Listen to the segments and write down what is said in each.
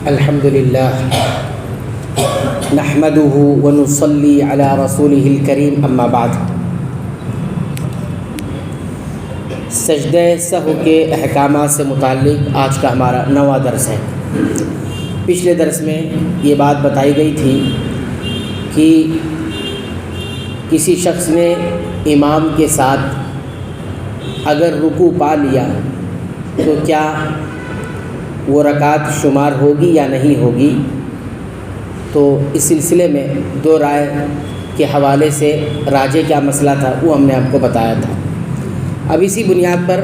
الحمد للہ نحمده ونصلی علی رسولہ الکریم اما بعد۔ سجدہ سہو کے احکامات سے متعلق آج کا ہمارا 9واں درس ہے۔ پچھلے درس میں یہ بات بتائی گئی تھی کہ کسی شخص نے امام کے ساتھ اگر رکوع پا لیا تو کیا وہ رکعت شمار ہوگی یا نہیں ہوگی، تو اس سلسلے میں دو رائے کے حوالے سے راجح کیا مسئلہ تھا وہ ہم نے آپ کو بتایا تھا۔ اب اسی بنیاد پر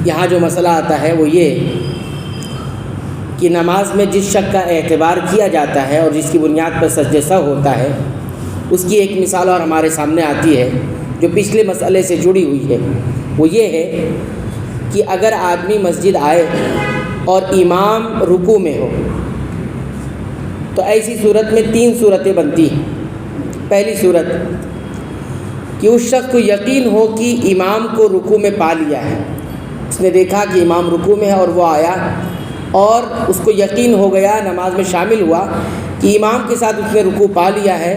یہاں جو مسئلہ آتا ہے وہ یہ کہ نماز میں جس شک کا اعتبار کیا جاتا ہے اور جس کی بنیاد پر سجدہ سہو ہوتا ہے، اس کی ایک مثال اور ہمارے سامنے آتی ہے جو پچھلے مسئلے سے جڑی ہوئی ہے۔ وہ یہ ہے کہ اگر آدمی مسجد آئے اور امام رکوع میں ہو تو ایسی صورت میں 3 صورتیں بنتی ہیں۔ پہلی صورت کہ اس شخص کو یقین ہو کہ امام کو رکوع میں پا لیا ہے، اس نے دیکھا کہ امام رکوع میں ہے اور وہ آیا اور اس کو یقین ہو گیا، نماز میں شامل ہوا کہ امام کے ساتھ اس نے رکوع پا لیا ہے،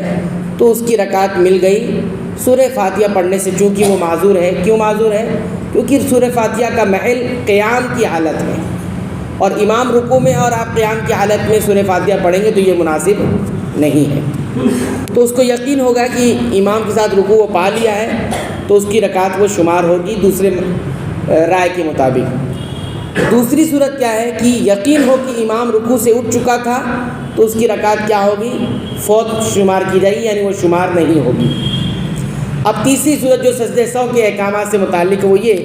تو اس کی رکعت مل گئی سورہ فاتحہ پڑھنے سے، چونکہ وہ معذور ہے۔ کیوں معذور ہے؟ کیونکہ سورہ فاتحہ کا محل قیام کی حالت ہے اور امام رکوع میں اور آپ قیام کی حالت میں سورہ فاتحہ پڑھیں گے تو یہ مناسب نہیں ہے۔ تو اس کو یقین ہوگا کہ امام کے ساتھ رکوع وہ پا لیا ہے تو اس کی رکعت وہ شمار ہوگی دوسرے رائے کے مطابق۔ دوسری صورت کیا ہے کہ یقین ہو کہ امام رکوع سے اٹھ چکا تھا تو اس کی رکعت کیا ہوگی؟ فوت شمار کی جائے گی، یعنی وہ شمار نہیں ہوگی۔ اب تیسری صورت جو سجدہ سہو کے احکامات سے متعلق ہے وہ یہ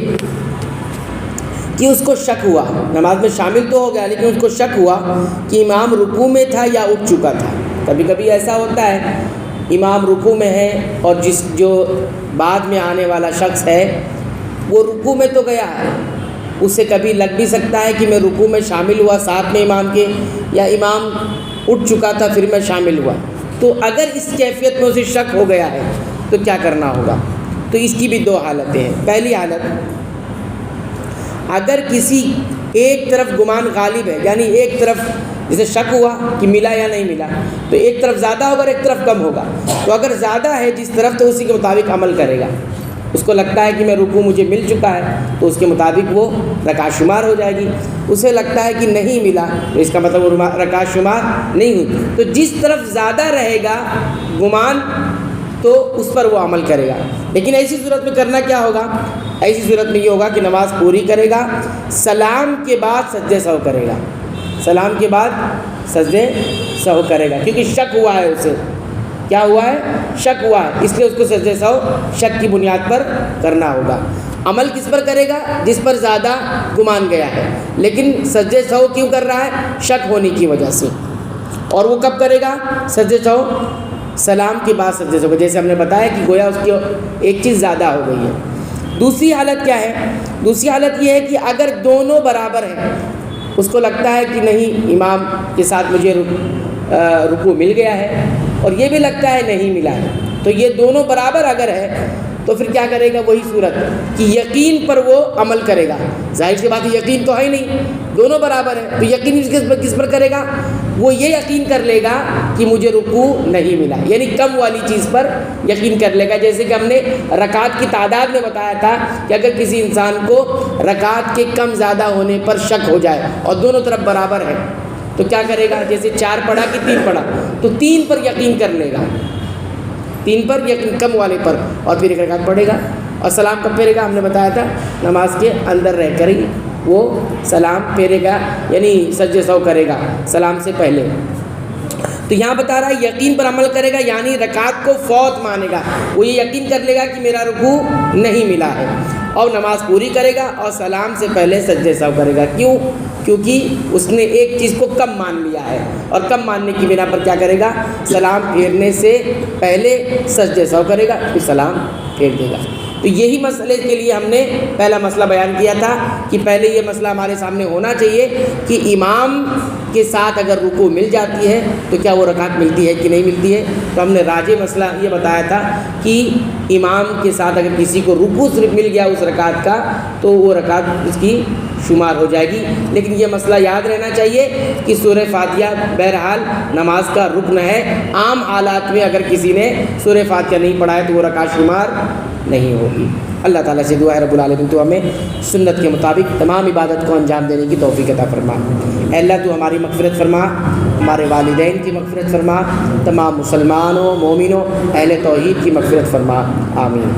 کہ اس کو شک ہوا، نماز میں شامل تو ہو گیا لیکن اس کو شک ہوا کہ امام رکوع میں تھا یا اٹھ چکا تھا۔ کبھی کبھی ایسا ہوتا ہے امام رکوع میں ہے اور جو بعد میں آنے والا شخص ہے وہ رکوع میں تو گیا ہے، اسے کبھی لگ بھی سکتا ہے کہ میں رکوع میں شامل ہوا ساتھ میں امام کے، یا امام اٹھ چکا تھا پھر میں شامل ہوا۔ تو اگر اس کیفیت میں اسے شک ہو گیا ہے تو کیا کرنا ہوگا؟ تو اس کی بھی 2 حالتیں ہیں۔ پہلی حالت، اگر کسی ایک طرف گمان غالب ہے، یعنی ایک طرف جسے شک ہوا کہ ملا یا نہیں ملا، تو ایک طرف زیادہ ہوگا اور ایک طرف کم ہوگا۔ تو اگر زیادہ ہے جس طرف تو اسی کے مطابق عمل کرے گا۔ اس کو لگتا ہے کہ میں رکوع مجھے مل چکا ہے تو اس کے مطابق وہ رکعت شمار ہو جائے گی۔ اسے لگتا ہے کہ نہیں ملا تو اس کا مطلب وہ رکعت شمار نہیں ہوئی۔ تو جس طرف زیادہ رہے گا گمان تو اس پر وہ عمل کرے گا۔ لیکن ایسی صورت میں کرنا کیا ہوگا؟ ایسی صورت میں یہ ہوگا کہ نماز پوری کرے گا، سلام کے بعد سجدہ سہو کرے گا، سلام کے بعد سجدہ سہو کرے گا، کیونکہ شک ہوا ہے اسے۔ کیا ہوا ہے؟ شک ہوا ہے، اس لیے اس کو سجدہ سہو شک کی بنیاد پر کرنا ہوگا۔ عمل کس پر کرے گا؟ جس پر زیادہ گمان گیا ہے، لیکن سجدہ سہو کیوں کر رہا ہے؟ شک ہونے کی وجہ سے۔ اور وہ کب کرے گا سجدہ سہو؟ سلام کے بعد سجدہ سہو، جیسے ہم نے بتایا کہ گویا اس کی ایک چیز زیادہ ہو گئی ہے۔ دوسری حالت کیا ہے؟ دوسری حالت یہ ہے کہ اگر دونوں برابر ہیں، اس کو لگتا ہے کہ نہیں امام کے ساتھ مجھے رکوع مل گیا ہے اور یہ بھی لگتا ہے نہیں ملا ہے، تو یہ دونوں برابر اگر ہے تو پھر کیا کرے گا؟ وہی صورت کہ یقین پر وہ عمل کرے گا۔ ظاہر سی بات ہے یقین تو ہے ہی نہیں، دونوں برابر ہیں، تو یقین کس پر کرے گا؟ وہ یہ یقین کر لے گا کہ مجھے رکوع نہیں ملا، یعنی کم والی چیز پر یقین کر لے گا۔ جیسے کہ ہم نے رکعت کی تعداد میں بتایا تھا کہ اگر کسی انسان کو رکعت کے کم زیادہ ہونے پر شک ہو جائے اور دونوں طرف برابر ہے تو کیا کرے گا؟ جیسے 4 پڑھا کہ 3 پڑھا تو 3 پر یقین کر لے گا، 3 پر یقین کم والے پر، اور پھر 1 رکعت پڑھے گا۔ اور سلام کب پھیرے گا؟ ہم نے بتایا تھا نماز کے اندر رہ کر ہی وہ سلام پھیرے گا، یعنی سجدہ سہو کرے گا سلام سے پہلے۔ تو یہاں بتا رہا ہے یقین پر عمل کرے گا، یعنی رکعت کو فوت مانے گا، وہ یہ یقین کر لے گا کہ میرا رکوع نہیں ملا ہے، اور نماز پوری کرے گا اور سلام سے پہلے سجدہ سہو کرے گا۔ کیوں؟ کیونکہ اس نے ایک چیز کو کم مان لیا ہے، اور کم ماننے کی بنا پر کیا کرے گا؟ سلام پھیرنے سے پہلے سجدہ سہو کرے گا، پھر سلام پھیر دے گا۔ تو یہی مسئلے کے لیے ہم نے پہلا مسئلہ بیان کیا تھا کہ پہلے یہ مسئلہ ہمارے سامنے ہونا چاہیے کہ امام کے ساتھ اگر رکوع مل جاتی ہے تو کیا وہ رکعت ملتی ہے کہ نہیں ملتی ہے. تو ہم نے راجح مسئلہ یہ بتایا تھا کہ امام کے ساتھ اگر کسی کو رکوع صرف مل گیا اس رکعت کا تو وہ رکعت اس کی شمار ہو جائے گی. لیکن یہ مسئلہ یاد رہنا چاہیے کہ سورہ فاتحہ بہرحال نماز کا رکن ہے. عام حالات میں اگر کسی نے سورہ فاتحہ نہیں پڑھا ہے تو وہ رکعت شمار نہیں ہوگی. اللہ تعالیٰ سے دعا ہے رب العالمین تو ہمیں سنت کے مطابق تمام عبادت کو انجام دینے کی توفیق عطا فرما. اے اللہ تو ہماری مغفرت فرما، ہمارے والدین کی مغفرت فرما، تمام مسلمانوں مومنوں اہل توحید کی مغفرت فرما. آمین.